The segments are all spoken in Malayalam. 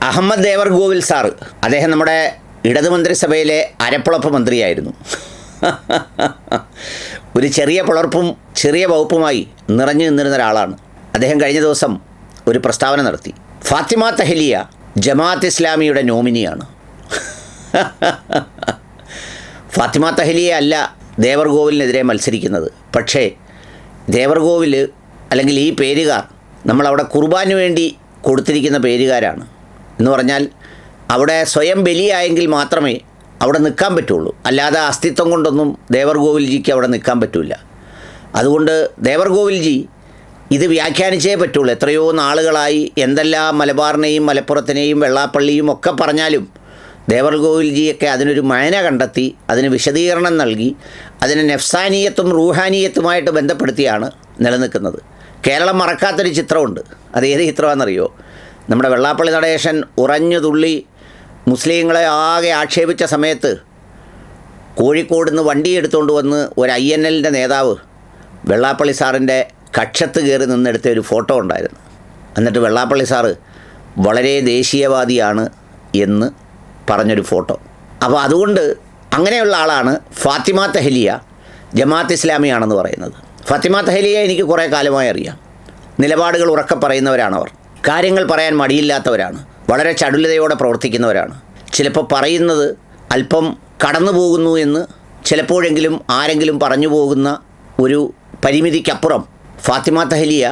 അഹമ്മദ് ദേവർഗോവിൽ സാറ്, അദ്ദേഹം നമ്മുടെ ഇടതുമന്ത്രിസഭയിലെ അരപ്പുളപ്പ് മന്ത്രിയായിരുന്നു. ഒരു ചെറിയ പുളർപ്പും ചെറിയ വകുപ്പുമായി നിറഞ്ഞു നിന്നിരുന്ന ഒരാളാണ്. അദ്ദേഹം കഴിഞ്ഞ ദിവസം ഒരു പ്രസ്താവന നടത്തി. ഫാത്തിമ തഹ്ലിയ ജമാഅത്ത് ഇസ്ലാമിയുടെ നോമിനിയാണ്. ഫാത്തിമ തഹ്ലിയ അല്ല ദേവർഗോവിലിനെതിരെ മത്സരിക്കുന്നത്. പക്ഷേ ദേവർഗോവിൽ അല്ലെങ്കിൽ ഈ പേരുകാർ നമ്മളവിടെ കുർബാന് വേണ്ടി കൊടുത്തിരിക്കുന്ന പേരുകാരാണ്. എന്ന് പറഞ്ഞാൽ അവിടെ സ്വയം ബലിയായെങ്കിൽ മാത്രമേ അവിടെ നിൽക്കാൻ പറ്റുള്ളൂ. അല്ലാതെ അസ്തിത്വം കൊണ്ടൊന്നും ദേവർഗോവിൽജിക്ക് അവിടെ നിൽക്കാൻ പറ്റില്ല. അതുകൊണ്ട് ദേവർഗോവിൽജി ഇത് വ്യാഖ്യാനിച്ചേ പറ്റുള്ളൂ. എത്രയോ നാളുകളായി എന്തെല്ലാം മലബാറിനെയും മലപ്പുറത്തിനെയും വെള്ളാപ്പള്ളിയും ഒക്കെ പറഞ്ഞാലും ദേവർഗോവിൽജിയൊക്കെ അതിനൊരു മയന കണ്ടെത്തി, അതിന് വിശദീകരണം നൽകി, അതിനെ നെഫ്സാനീയത്തും റൂഹാനീയത്തുമായിട്ട് ബന്ധപ്പെടുത്തിയാണ് നിലനിൽക്കുന്നത്. കേരളം മറക്കാത്തൊരു ചിത്രമുണ്ട്. അത് ഏത് ചിത്രമാണെന്നറിയോ? നമ്മുടെ വെള്ളാപ്പള്ളി നടേശൻ ഉറഞ്ഞു തുള്ളി മുസ്ലിങ്ങളെ ആകെ ആക്ഷേപിച്ച സമയത്ത് കോഴിക്കോട് നിന്ന് വണ്ടി എടുത്തുകൊണ്ട് വന്ന് ഒരു INLൻ്റെ നേതാവ് വെള്ളാപ്പള്ളി സാറിൻ്റെ കക്ഷത്ത് കയറി നിന്നെടുത്ത ഒരു ഫോട്ടോ ഉണ്ടായിരുന്നു. എന്നിട്ട് വെള്ളാപ്പള്ളി സാറ് വളരെ ദേശീയവാദിയാണ് എന്ന് പറഞ്ഞൊരു ഫോട്ടോ. അപ്പോൾ അതുകൊണ്ട് അങ്ങനെയുള്ള ആളാണ് ഫാത്തിമ തഹ്ലിയ ജമാഅത്ത് ഇസ്ലാമിയാണെന്ന് പറയുന്നത്. ഫാത്തിമ തഹ്ലിയ എനിക്ക് കുറേ കാലമായി അറിയാം. നിലപാടുകൾ ഉറക്കെ പറയുന്നവരാണവർ. കാര്യങ്ങൾ പറയാൻ മടിയില്ലാത്തവരാണ്. വളരെ ചടുലതയോടെ പ്രവർത്തിക്കുന്നവരാണ്. ചിലപ്പോൾ പറയുന്നത് അല്പം കടന്നു പോകുന്നു എന്ന് ചിലപ്പോഴെങ്കിലും ആരെങ്കിലും പറഞ്ഞു പോകുന്ന ഒരു പരിമിതിക്കപ്പുറം ഫാത്തിമ തഹ്ലിയ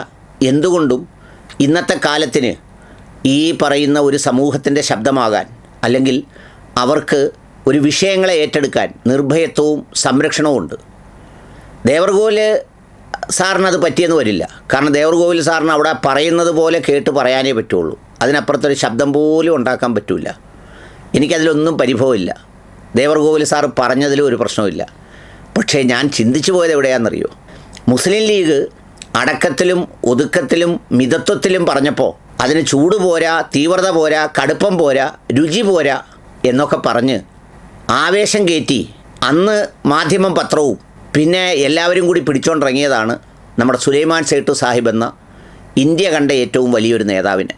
എന്തുകൊണ്ടും ഇന്നത്തെ കാലത്തിന് ഈ പറയുന്ന ഒരു സമൂഹത്തിൻ്റെ ശബ്ദമാകാൻ, അല്ലെങ്കിൽ അവർക്ക് ഒരു വിഷയങ്ങളെ ഏറ്റെടുക്കാൻ നിർഭയത്വവും സംരക്ഷണവും ഉണ്ട്. ദേവർഗോവിൽ സാറിനത് പറ്റിയെന്ന് വരില്ല. കാരണം ദേവർഗോവിൽ സാറിന് അവിടെ പറയുന്നത് പോലെ കേട്ട് പറയാനേ പറ്റുള്ളൂ. അതിനപ്പുറത്തൊരു ശബ്ദം പോലും ഉണ്ടാക്കാൻ പറ്റില്ല. എനിക്കതിലൊന്നും പരിഭവമില്ല. ദേവർഗോവിൽ സാറ് പറഞ്ഞതിലും ഒരു പ്രശ്നമില്ല. പക്ഷേ ഞാൻ ചിന്തിച്ചു പോയത് എവിടെയാണെന്നറിയോ? മുസ്ലിം ലീഗ് അടക്കത്തിലും ഒതുക്കത്തിലും മിതത്വത്തിലും പറഞ്ഞപ്പോൾ അതിന് ചൂട് പോരാ, തീവ്രത പോരാ, കടുപ്പം പോരാ, രുചി പോരാ എന്നൊക്കെ പറഞ്ഞ് ആവേശം കയറ്റി അന്ന് മാധ്യമം പത്രവും പിന്നെ എല്ലാവരും കൂടി പിടിച്ചോണ്ടിറങ്ങിയതാണ് നമ്മുടെ സുലൈമാൻ സേട്ടു സാഹിബ് എന്ന ഇന്ത്യ കണ്ട ഏറ്റവും വലിയൊരു നേതാവിനെ.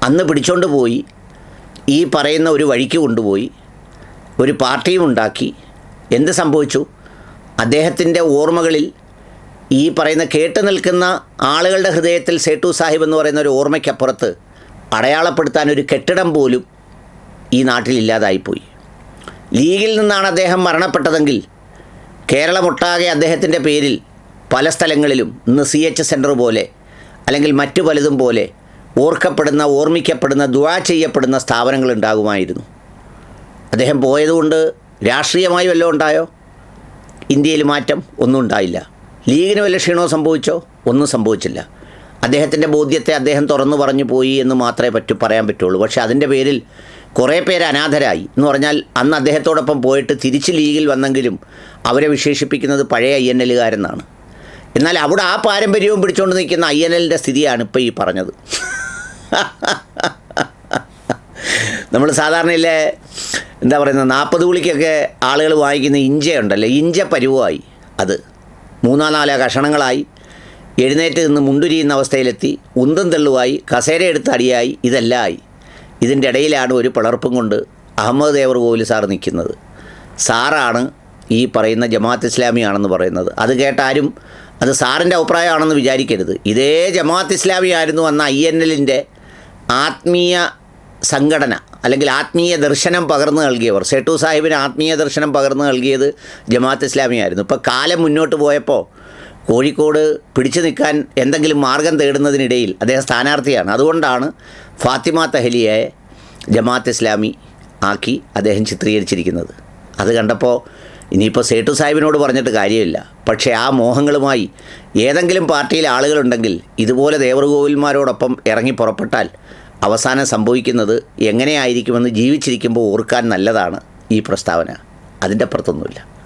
അന്ന് പിടിച്ചോണ്ട് പോയി ഈ പറയുന്ന ഒരു വഴിക്ക് കൊണ്ടുപോയി ഒരു പാർട്ടിയും ഉണ്ടാക്കി. എന്ത് സംഭവിച്ചു? അദ്ദേഹത്തിൻ്റെ ഓർമ്മകളിൽ ഈ പറയുന്ന കേട്ട് നിൽക്കുന്ന ആളുകളുടെ ഹൃദയത്തിൽ സേട്ടു സാഹിബ് എന്ന് പറയുന്ന ഒരു ഓർമ്മയ്ക്കപ്പുറത്ത് അടയാളപ്പെടുത്താൻ ഒരു കെട്ടിടം പോലും ഈ നാട്ടിലില്ലാതായിപ്പോയി. ലീഗിൽ നിന്നാണ് അദ്ദേഹം മരണപ്പെട്ടതെങ്കിൽ കേരളമൊട്ടാകെ അദ്ദേഹത്തിൻ്റെ പേരിൽ പല സ്ഥലങ്ങളിലും ഇന്ന് CH സെൻറ്റർ പോലെ അല്ലെങ്കിൽ മറ്റു പലതും പോലെ ഓർക്കപ്പെടുന്ന, ഓർമ്മിക്കപ്പെടുന്ന, ദുആ ചെയ്യപ്പെടുന്ന സ്ഥാപനങ്ങൾ ഉണ്ടാകുമായിരുന്നു. അദ്ദേഹം പോയതുകൊണ്ട് രാഷ്ട്രീയമായി വല്ലതും ഉണ്ടായോ? ഇന്ത്യയിൽ മാറ്റം ഒന്നും ഉണ്ടായില്ല. ലീഗിന് വല്ല ക്ഷീണവും സംഭവിച്ചോ? ഒന്നും സംഭവിച്ചില്ല. അദ്ദേഹത്തിൻ്റെ ബോധ്യത്തെ അദ്ദേഹം തുറന്നു പറഞ്ഞു പോയി എന്ന് മാത്രമേ പറയാൻ പറ്റുള്ളൂ. പക്ഷേ അതിൻ്റെ പേരിൽ കുറേ പേര് അനാഥരായി. എന്ന് പറഞ്ഞാൽ അന്ന് അദ്ദേഹത്തോടൊപ്പം പോയിട്ട് തിരിച്ച് ലീഗിൽ വന്നെങ്കിലും അവരെ വിശേഷിപ്പിക്കുന്നത് പഴയ INLകാരെന്നാണ്. എന്നാൽ അവിടെ ആ പാരമ്പര്യവും പിടിച്ചുകൊണ്ട് നിൽക്കുന്ന INLൻ്റെ സ്ഥിതിയാണ് ഇപ്പോൾ ഈ പറഞ്ഞത്. നമ്മൾ സാധാരണയില്ലേ എന്താ പറയുന്നത്, 40 കുളിക്കൊക്കെ ആളുകൾ വാങ്ങിക്കുന്ന ഇഞ്ചയുണ്ടല്ലോ, ഇഞ്ച പരുവമായി. അത് 3-4 കഷണങ്ങളായി എഴുന്നേറ്റ് നിന്ന് മുണ്ടുരിയുന്ന അവസ്ഥയിലെത്തി, ഉന്തും തെള്ളുവായി, കസേരയെടുത്ത് അടിയായി, ഇതെല്ലാം ആയി. ഇതിൻ്റെ ഇടയിലാണ് ഒരു പിളർപ്പും കൊണ്ട് അഹമ്മദ് ദേവർഗോവിൽ സാർ നിൽക്കുന്നത്. സാറാണ് ഈ പറയുന്ന ജമാഅത്ത് ഇസ്ലാമിയാണെന്ന് പറയുന്നത്. അത് കേട്ടാരും അത് സാറിൻ്റെ അഭിപ്രായമാണെന്ന് വിചാരിക്കരുത്. ഇതേ ജമാഅത്ത് ഇസ്ലാമി ആയിരുന്നു അന്ന് INLൻ്റെ ആത്മീയ സംഘടന, അല്ലെങ്കിൽ ആത്മീയ ദർശനം പകർന്നു നൽകിയവർ. സേട്ടു സാഹിബിന് ആത്മീയ ദർശനം പകർന്നു നൽകിയത് ജമാഅത്ത് ഇസ്ലാമിയായിരുന്നു. ഇപ്പോൾ കാലം മുന്നോട്ട് പോയപ്പോൾ കോഴിക്കോട് പിടിച്ചു നിൽക്കാൻ എന്തെങ്കിലും മാർഗം തേടുന്നതിനിടയിൽ അദ്ദേഹം സ്ഥാനാർത്ഥിയാണ്. അതുകൊണ്ടാണ് ഫാത്തിമ തഹ്ലിയയെ ജമാഅത്ത് ഇസ്ലാമി ആക്കി അദ്ദേഹം ചിത്രീകരിച്ചിരിക്കുന്നത്. അത് കണ്ടപ്പോൾ ഇനിയിപ്പോൾ സേട്ടു സാഹിബിനോട് പറഞ്ഞിട്ട് കാര്യമില്ല. പക്ഷേ ആ മോഹങ്ങളുമായി ഏതെങ്കിലും പാർട്ടിയിലെ ആളുകളുണ്ടെങ്കിൽ ഇതുപോലെ ദേവർഗോവിൽമാരോടൊപ്പം ഇറങ്ങി പുറപ്പെട്ടാൽ അവസാനം സംഭവിക്കുന്നത് എങ്ങനെയായിരിക്കുമെന്ന് ജീവിച്ചിരിക്കുമ്പോൾ ഓർക്കാൻ നല്ലതാണ് ഈ പ്രസ്താവന. അതിൻ്റെ അപ്പുറത്തൊന്നുമില്ല.